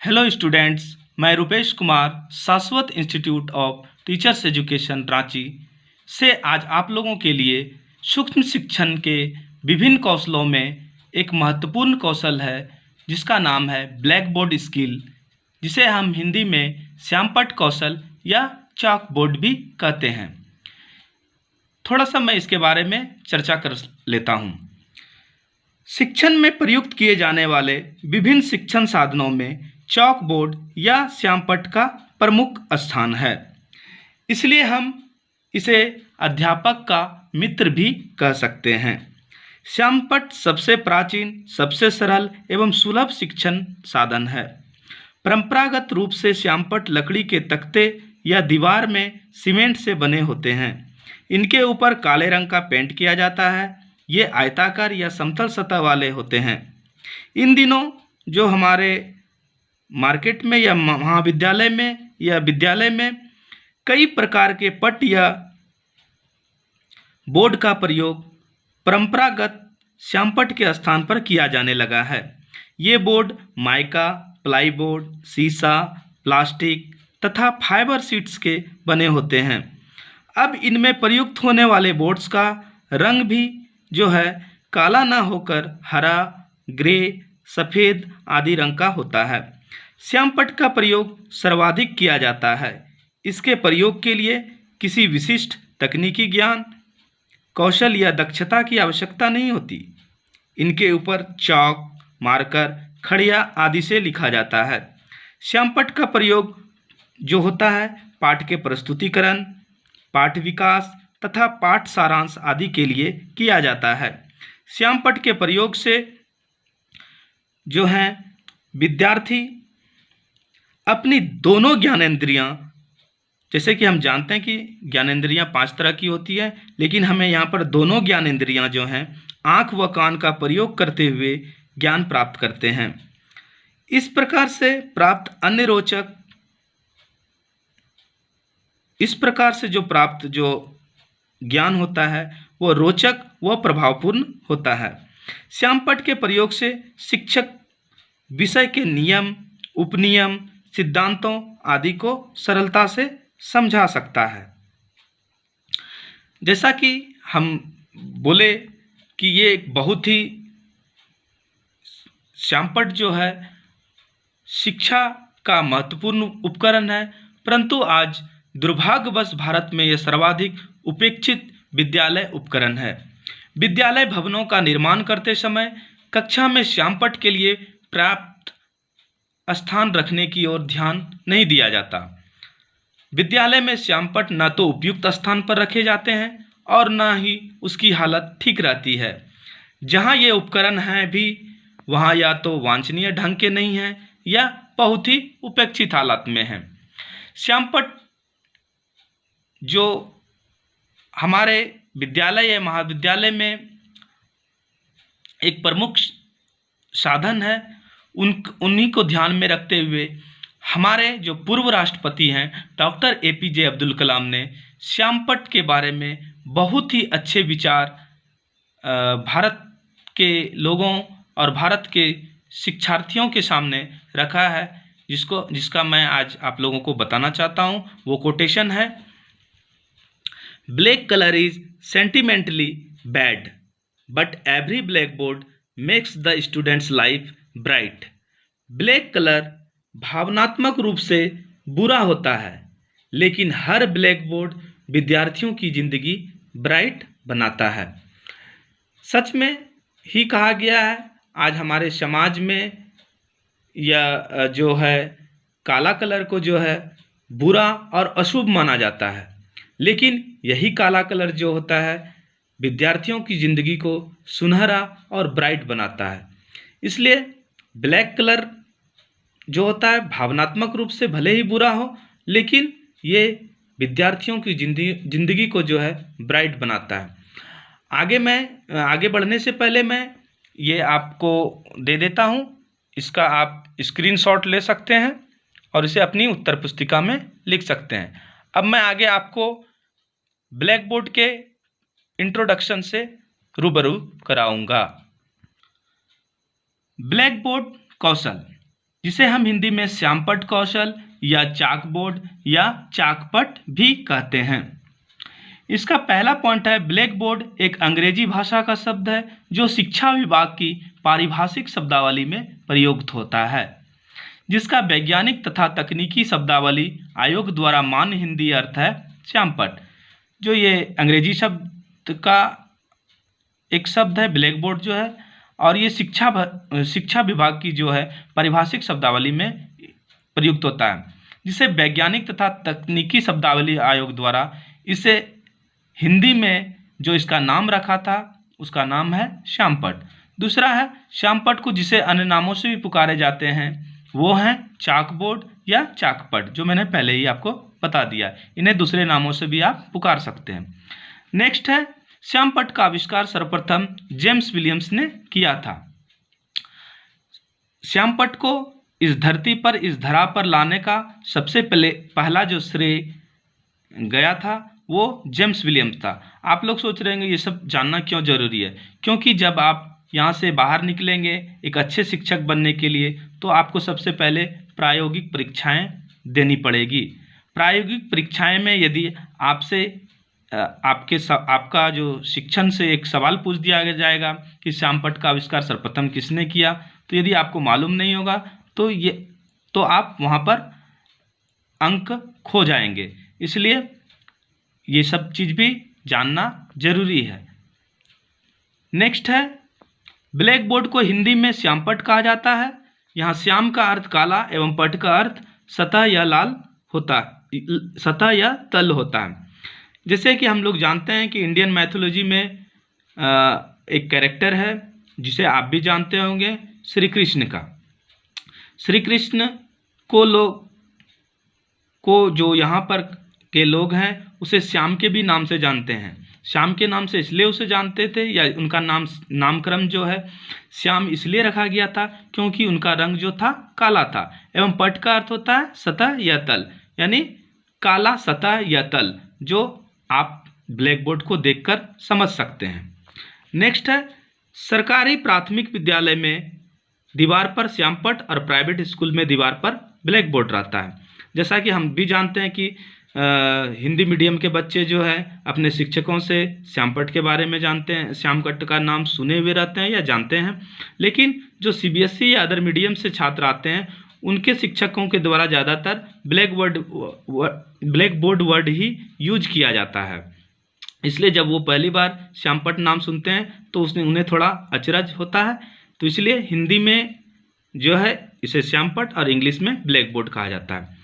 Hello students, मैं रुपेश कुमार शाश्वत institute of teachers education Ranchi से आज आप लोगों के लिए सूक्ष्म शिक्षण के विभिन्न कौशलों में एक महत्वपूर्ण कौशल है जिसका नाम है ब्लैक बोर्ड स्किल, जिसे हम हिंदी में श्यामपट्ट कौशल या चॉक बोर्ड भी कहते हैं। थोड़ा सा मैं इसके बारे में चर्चा कर लेता हूँ। शिक्षण में प्रयुक्त किए जाने वाले विभिन्न शिक्षण साधनों में चॉक बोर्ड या श्यामपट्ट का प्रमुख स्थान है। इसलिए हम इसे अध्यापक का मित्र भी कह सकते हैं। श्यामपट्ट सबसे प्राचीन, सबसे सरल एवं सुलभ शिक्षण साधन है। परंपरागत रूप से श्यामपट्ट लकड़ी के तख्ते या दीवार में सीमेंट से बने होते हैं। इनके ऊपर काले रंग का पेंट किया जाता है। ये आयताकार या समतल सतह वाले होते हैं। इन दिनों जो हमारे मार्केट में या महाविद्यालय में या विद्यालय में कई प्रकार के पट्ट या बोर्ड का प्रयोग परंपरागत श्यामपट्ट के स्थान पर किया जाने लगा है। ये बोर्ड माइका, प्लाईबोर्ड, शीशा, प्लास्टिक तथा फाइबर शीट्स के बने होते हैं। अब इनमें प्रयुक्त होने वाले बोर्ड्स का रंग भी जो है काला ना होकर हरा, ग्रे, सफ़ेद आदि रंग का होता है। श्यामपट्ट का प्रयोग सर्वाधिक किया जाता है। इसके प्रयोग के लिए किसी विशिष्ट तकनीकी ज्ञान, कौशल या दक्षता की आवश्यकता नहीं होती। इनके ऊपर चॉक, मार्कर, खड़िया आदि से लिखा जाता है। श्यामपट्ट का प्रयोग जो होता है पाठ के प्रस्तुतिकरण, पाठ विकास तथा पाठ सारांश आदि के लिए किया जाता है। श्यामपट्ट के प्रयोग से जो हैं विद्यार्थी अपनी दोनों ज्ञानेंद्रियां, जैसे कि हम जानते हैं कि ज्ञानेंद्रियां 5 तरह की होती है, लेकिन हमें यहाँ पर दोनों ज्ञानेंद्रियां जो हैं आँख व कान का प्रयोग करते हुए ज्ञान प्राप्त करते हैं। इस प्रकार से प्राप्त जो ज्ञान होता है वो रोचक व प्रभावपूर्ण होता है। श्यामपट्ट के प्रयोग से शिक्षक विषय के नियम, उपनियम, सिद्धांतों आदि को सरलता से समझा सकता है। जैसा कि हम बोले कि ये एक बहुत ही श्यामपट्ट जो है शिक्षा का महत्वपूर्ण उपकरण है, परंतु आज दुर्भाग्यवश भारत में यह सर्वाधिक उपेक्षित विद्यालय उपकरण है। विद्यालय भवनों का निर्माण करते समय कक्षा में श्यामपट्ट के लिए पर्याप्त स्थान रखने की ओर ध्यान नहीं दिया जाता। विद्यालय में श्यामपट्ट न तो उपयुक्त स्थान पर रखे जाते हैं और न ही उसकी हालत ठीक रहती है। जहाँ ये उपकरण हैं भी वहाँ या तो वांछनीय ढंग के नहीं हैं या बहुत ही उपेक्षित हालत में हैं। श्यामपट्ट जो हमारे विद्यालय या महाविद्यालय में एक प्रमुख साधन है, उन्हीं को ध्यान में रखते हुए हमारे जो पूर्व राष्ट्रपति हैं डॉक्टर APJ अब्दुल कलाम ने श्यामपट्ट के बारे में बहुत ही अच्छे विचार भारत के लोगों और भारत के शिक्षार्थियों के सामने रखा है, जिसका मैं आज आप लोगों को बताना चाहता हूँ। वो कोटेशन है, black colour is sentimentally bad but every black board makes the students life bright. Black colour भावनात्मक रूप से बुरा होता है, लेकिन हर ब्लैक बोर्ड विद्यार्थियों की जिंदगी ब्राइट बनाता है। सच में ही कहा गया है। आज हमारे समाज में या जो है काला कलर को जो है बुरा और अशुभ माना जाता है, लेकिन यही काला कलर जो होता है विद्यार्थियों की ज़िंदगी को सुनहरा और ब्राइट बनाता है। इसलिए ब्लैक कलर जो होता है भावनात्मक रूप से भले ही बुरा हो, लेकिन ये विद्यार्थियों की जिंदगी को जो है ब्राइट बनाता है। आगे बढ़ने से पहले मैं ये आपको दे देता हूँ। इसका आप स्क्रीनशॉट ले सकते हैं और इसे अपनी उत्तर पुस्तिका में लिख सकते हैं। अब मैं आगे आपको ब्लैक बोर्ड के इंट्रोडक्शन से रूबरू कराऊंगा। ब्लैक बोर्ड कौशल। जिसे हम हिंदी में श्यामपट्ट कौशल या चाक बोर्ड या चाकपट भी कहते हैं। इसका पहला पॉइंट है, ब्लैक बोर्ड एक अंग्रेजी भाषा का शब्द है जो शिक्षा विभाग की पारिभाषिक शब्दावली में प्रयुक्त होता है, जिसका वैज्ञानिक तथा तकनीकी शब्दावली आयोग द्वारा मान्य हिंदी अर्थ है श्यामपट्ट। जो ये अंग्रेजी शब्द का एक शब्द है ब्लैक बोर्ड जो है, और ये शिक्षा विभाग की जो है पारिभाषिक शब्दावली में प्रयुक्त होता है, जिसे वैज्ञानिक तथा तकनीकी शब्दावली आयोग द्वारा इसे हिंदी में जो इसका नाम रखा था उसका नाम है श्यामपट्ट। दूसरा है श्यामपट्ट को जिसे अन्य नामों से भी पुकारे जाते हैं वो हैं चाकबोर्ड या चाकपट, जो मैंने पहले ही आपको बता दिया। इन्हें दूसरे नामों से भी आप पुकार सकते हैं। नेक्स्ट है, श्यामपट्ट का आविष्कार सर्वप्रथम जेम्स विलियम्स ने किया था। श्यामपट्ट को इस धरती पर, इस धरा पर लाने का सबसे पहला जो श्रेय गया था वो जेम्स विलियम्स था। आप लोग सोच रहे होंगे ये सब जानना क्यों जरूरी है, क्योंकि जब आप यहाँ से बाहर निकलेंगे एक अच्छे शिक्षक बनने के लिए तो आपको सबसे पहले प्रायोगिक परीक्षाएं देनी पड़ेगी। प्रायोगिक परीक्षाएं में यदि आपसे आपका जो शिक्षण से एक सवाल पूछ दिया जाएगा कि श्यामपट्ट का आविष्कार सर्वप्रथम किसने किया, तो यदि आपको मालूम नहीं होगा तो आप वहाँ पर अंक खो जाएंगे। इसलिए ये सब चीज़ भी जानना जरूरी है। नेक्स्ट है, ब्लैक बोर्ड को हिंदी में श्यामपट्ट कहा जाता है। यहाँ श्याम का अर्थ काला एवं पट्ट का अर्थ सतह या लाल होता है, सतह या तल होता है। जैसे कि हम लोग जानते हैं कि इंडियन मैथोलॉजी में एक कैरेक्टर है जिसे आप भी जानते होंगे, श्री कृष्ण का। श्री कृष्ण को जो यहाँ पर के लोग हैं उसे श्याम के भी नाम से जानते हैं। श्याम के नाम से इसलिए उसे जानते थे, या उनका नामकरण जो है श्याम इसलिए रखा गया था क्योंकि उनका रंग जो था काला था। एवं पट्ट का अर्थ होता है सतह या तल, यानी काला सतह या तल, जो आप ब्लैक बोर्ड को देखकर समझ सकते हैं। नेक्स्ट है, सरकारी प्राथमिक विद्यालय में दीवार पर श्यामपट्ट और प्राइवेट स्कूल में दीवार पर ब्लैक बोर्ड रहता है। जैसा कि हम भी जानते हैं कि हिंदी मीडियम के बच्चे जो है अपने शिक्षकों से श्यामपट्ट के बारे में जानते हैं, श्यामपट्ट का नाम सुने हुए रहते हैं या जानते हैं। लेकिन जो सीबीएसई या अदर मीडियम से छात्र आते हैं उनके शिक्षकों के द्वारा ज़्यादातर ब्लैक बोर्ड वर्ड ही यूज किया जाता है। इसलिए जब वो पहली बार श्यामपट्ट नाम सुनते हैं तो उन्हें थोड़ा अचरज होता है। तो इसलिए हिंदी में जो है इसे श्यामपट्ट और इंग्लिश में ब्लैक बोर्ड कहा जाता है।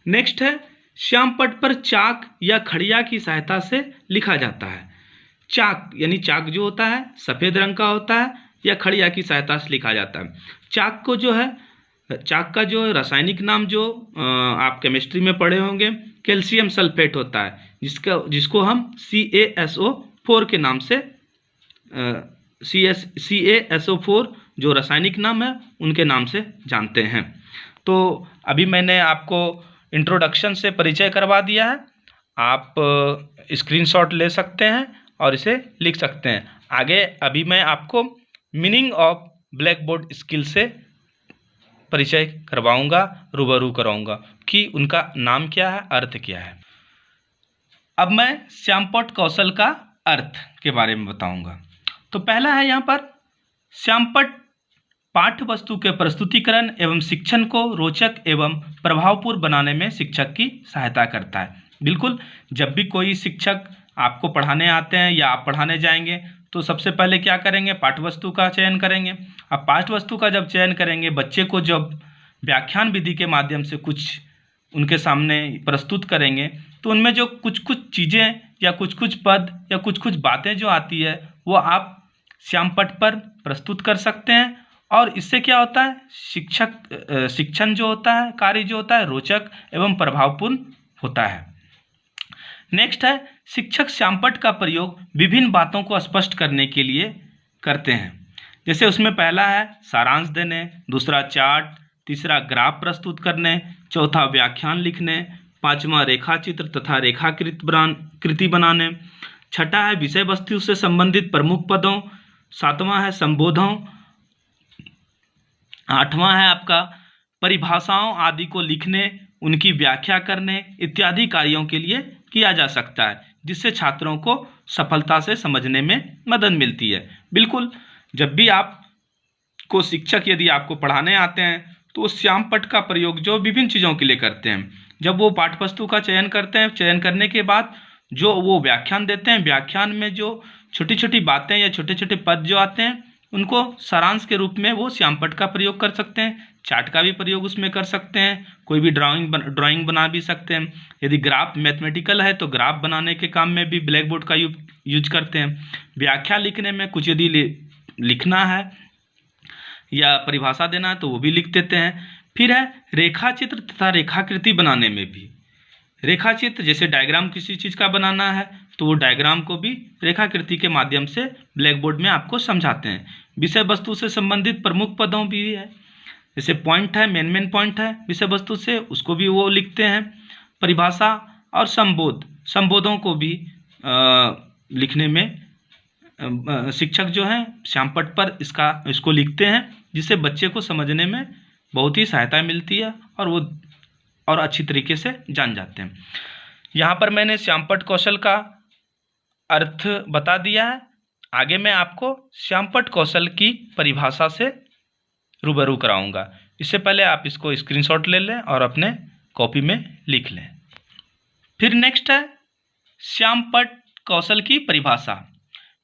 नेक्स्ट है, श्यामपट्ट पर चाक या खड़िया की सहायता से लिखा जाता है। चाक यानी चाक जो होता है सफ़ेद रंग का होता है, या खड़िया की सहायता से लिखा जाता है। चाक को जो है, चाक का जो रासायनिक नाम जो आप केमिस्ट्री में पढ़े होंगे कैल्शियम सल्फेट होता है, जिसको हम CaSO4 के नाम से CaSO4 जो रासायनिक नाम है उनके नाम से जानते हैं। तो अभी मैंने आपको इंट्रोडक्शन से परिचय करवा दिया है। आप स्क्रीनशॉट ले सकते हैं और इसे लिख सकते हैं। आगे अभी मैं आपको meaning of black board skill से परिचय करवाऊंगा, रूबरू कराऊंगा कि उनका नाम क्या है, अर्थ क्या है। अब मैं श्यामपट्ट कौशल का अर्थ के बारे में बताऊंगा। तो पहला है यहाँ पर, श्यामपट्ट पाठ्य वस्तु के प्रस्तुतिकरण एवं शिक्षण को रोचक एवं प्रभावपूर्ण बनाने में शिक्षक की सहायता करता है। बिल्कुल, जब भी कोई शिक्षक आपको पढ़ाने आते हैं या आप पढ़ाने जाएंगे तो सबसे पहले क्या करेंगे, पाठ्य वस्तु का चयन करेंगे। अब पाठ्य वस्तु का जब चयन करेंगे, बच्चे को जब व्याख्यान विधि के माध्यम से कुछ उनके सामने प्रस्तुत करेंगे तो उनमें जो कुछ चीज़ें या कुछ पद या कुछ बातें जो आती है वो आप श्यामपट्ट पर प्रस्तुत कर सकते हैं। और इससे क्या होता है, शिक्षण जो होता है, कार्य जो होता है रोचक एवं प्रभावपूर्ण होता है। नेक्स्ट है, शिक्षक श्यामपट्ट का प्रयोग विभिन्न बातों को स्पष्ट करने के लिए करते हैं। जैसे उसमें पहला है सारांश देने, दूसरा चार्ट, तीसरा ग्राफ प्रस्तुत करने, चौथा व्याख्यान लिखने, पांचवा रेखाचित्र तथा रेखाकृति बनाने, छठा है विषय वस्तु से संबंधित प्रमुख पदों, सातवां है संबोधों, आठवां है आपका परिभाषाओं आदि को लिखने, उनकी व्याख्या करने इत्यादि कार्यों के लिए किया जा सकता है, जिससे छात्रों को सफलता से समझने में मदद मिलती है। बिल्कुल, जब भी आपको शिक्षक यदि आपको पढ़ाने आते हैं तो श्यामपट्ट का प्रयोग जो विभिन्न चीज़ों के लिए करते हैं। जब वो पाठ्यपुस्तक का चयन करते हैं, चयन करने के बाद जो वो व्याख्यान देते हैं, व्याख्यान में जो छोटी छोटी बातें या छोटे छोटे पद जो आते हैं, उनको सारांश के रूप में वो श्यामपट्ट का प्रयोग कर सकते हैं। चार्ट का भी प्रयोग उसमें कर सकते हैं, कोई भी ड्राइंग बना भी सकते हैं। यदि ग्राफ मैथमेटिकल है तो ग्राफ बनाने के काम में भी ब्लैक बोर्ड का यूज करते हैं। व्याख्या लिखने में कुछ यदि लिखना है या परिभाषा देना है तो वो भी लिख देते हैं। फिर है रेखा चित्र तथा रेखाकृति बनाने में भी। रेखा चित्र जैसे डायग्राम किसी चीज़ का बनाना है तो वो डायग्राम को भी रेखाकृति के माध्यम से ब्लैक बोर्ड में आपको समझाते हैं। विषय वस्तु से संबंधित प्रमुख पदों भी है, जैसे पॉइंट है, मेन पॉइंट है विषय वस्तु से, उसको भी वो लिखते हैं। परिभाषा और संबोधों को भी लिखने में शिक्षक जो हैं श्यामपट्ट पर इसको लिखते हैं, जिससे बच्चे को समझने में बहुत ही सहायता मिलती है और वो और अच्छी तरीके से जान जाते हैं। यहाँ पर मैंने श्यामपट्ट कौशल का अर्थ बता दिया है। आगे मैं आपको श्यामपट्ट कौशल की परिभाषा से रूबरू कराऊंगा। इससे पहले आप इसको स्क्रीनशॉट ले लें और अपने कॉपी में लिख लें। फिर नेक्स्ट है श्यामपट्ट कौशल की परिभाषा।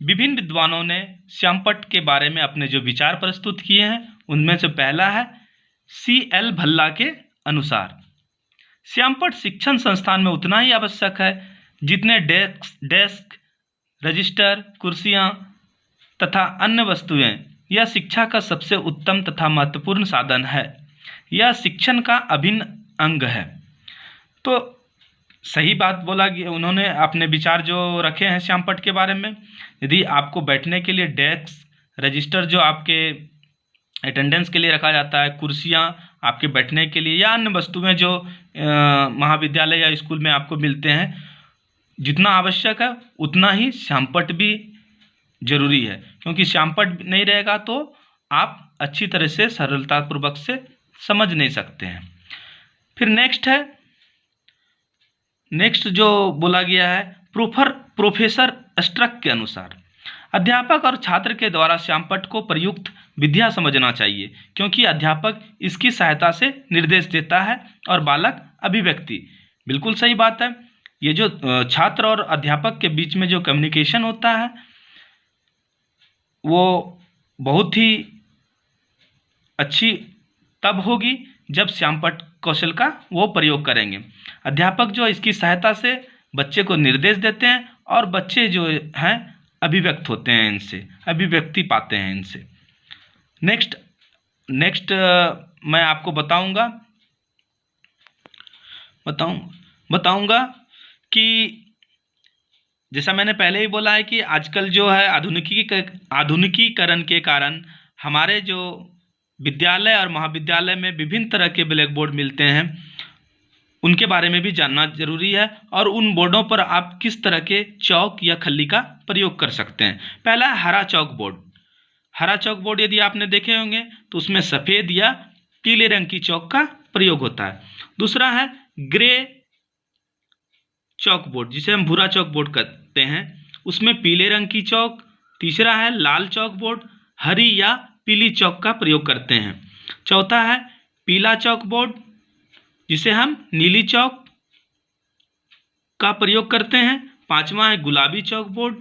विभिन्न विद्वानों ने श्यामपट्ट के बारे में अपने जो विचार प्रस्तुत किए हैं, उनमें से पहला है C.L. भल्ला के अनुसार श्यामपट्ट शिक्षण संस्थान में उतना ही आवश्यक है जितने डेस्क, रजिस्टर, कुर्सियां तथा अन्य वस्तुएं। यह शिक्षा का सबसे उत्तम तथा महत्वपूर्ण साधन है। यह शिक्षण का अभिन्न अंग है। तो सही बात बोला कि उन्होंने अपने विचार जो रखे हैं श्यामपट्ट के बारे में। यदि आपको बैठने के लिए डेस्क, रजिस्टर जो आपके अटेंडेंस के लिए रखा जाता है, कुर्सियां आपके बैठने के लिए, या अन्य वस्तुएं जो महाविद्यालय या स्कूल में आपको मिलते हैं, जितना आवश्यक है उतना ही श्यामपट्ट भी जरूरी है। क्योंकि श्यामपट्ट नहीं रहेगा तो आप अच्छी तरह से सरलतापूर्वक से समझ नहीं सकते हैं। फिर नेक्स्ट जो बोला गया है प्रोफेसर स्ट्रक के अनुसार अध्यापक और छात्र के द्वारा श्यामपट्ट को प्रयुक्त विद्या समझना चाहिए, क्योंकि अध्यापक इसकी सहायता से निर्देश देता है और बालक अभिव्यक्ति। बिल्कुल सही बात है। ये जो छात्र और अध्यापक के बीच में जो कम्युनिकेशन होता है वो बहुत ही अच्छी तब होगी जब श्यामपट्ट कौशल का वो प्रयोग करेंगे। अध्यापक जो इसकी सहायता से बच्चे को निर्देश देते हैं और बच्चे जो हैं अभिव्यक्त होते हैं, इनसे अभिव्यक्ति पाते हैं इनसे। नेक्स्ट मैं आपको बताऊंगा कि जैसा मैंने पहले ही बोला है कि आजकल जो है आधुनिकीकरण के कारण हमारे जो विद्यालय और महाविद्यालय में विभिन्न तरह के ब्लैक बोर्ड मिलते हैं, उनके बारे में भी जानना जरूरी है और उन बोर्डों पर आप किस तरह के चौक या खल्ली का प्रयोग कर सकते हैं। पहला है हरा चौक बोर्ड। हरा चौक बोर्ड यदि आपने देखे होंगे तो उसमें सफ़ेद या पीले रंग की चौक का प्रयोग होता है। दूसरा है ग्रे चौक बोर्ड, जिसे हम भूरा चौक बोर्ड कहते हैं, उसमें पीले रंग की चौक। तीसरा है लाल चौक बोर्ड, हरी या पीली चौक का प्रयोग करते हैं। चौथा है पीला चौक बोर्ड, जिसे हम नीली चौक का प्रयोग करते हैं। पांचवा है गुलाबी चौक बोर्ड,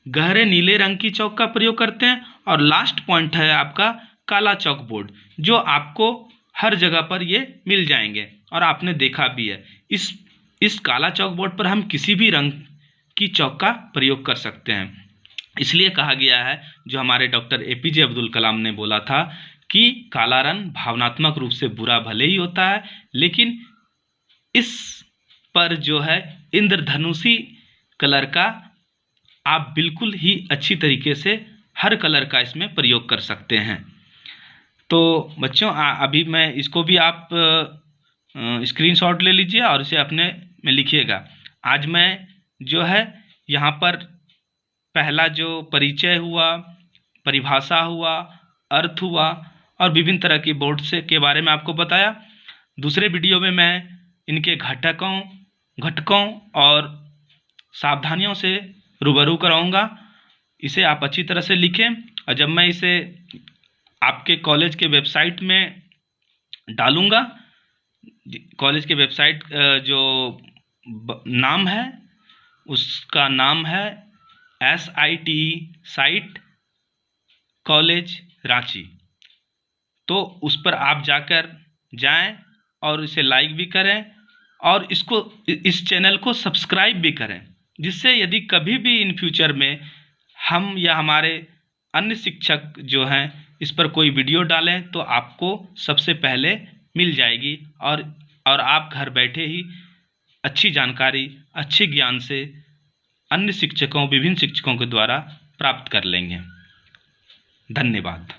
गहरे नीले रंग की चौक का प्रयोग करते हैं। और लास्ट पॉइंट है आपका काला चौक बोर्ड, जो आपको हर जगह पर ये मिल जाएंगे और आपने देखा भी है। इस काला चौक बोर्ड पर हम किसी भी रंग की चौक का प्रयोग कर सकते हैं। इसलिए कहा गया है, जो हमारे डॉक्टर APJ अब्दुल कलाम ने बोला था कि काला रंग भावनात्मक रूप से बुरा भले ही होता है, लेकिन इस पर जो है इंद्रधनुषी कलर का आप बिल्कुल ही अच्छी तरीके से हर कलर का इसमें प्रयोग कर सकते हैं। तो बच्चों अभी मैं इसको भी आप स्क्रीनशॉट ले लीजिए और इसे अपने में लिखिएगा। आज मैं जो है यहाँ पर पहला जो परिचय हुआ, परिभाषा हुआ, अर्थ हुआ और विभिन्न तरह की बोर्ड से के बारे में आपको बताया। दूसरे वीडियो में मैं इनके घटकों और सावधानियों से रूबरू कराऊंगा। इसे आप अच्छी तरह से लिखें और जब मैं इसे आपके कॉलेज के वेबसाइट में डालूंगा, कॉलेज के वेबसाइट जो नाम है उसका नाम है SITE साइट कॉलेज रांची। तो उस पर आप जाएं और इसे लाइक भी करें और इस चैनल को सब्सक्राइब भी करें, जिससे यदि कभी भी इन फ्यूचर में हम या हमारे अन्य शिक्षक जो हैं इस पर कोई वीडियो डालें तो आपको सबसे पहले मिल जाएगी और आप घर बैठे ही अच्छी जानकारी, अच्छे ज्ञान से विभिन्न शिक्षकों के द्वारा प्राप्त कर लेंगे। धन्यवाद।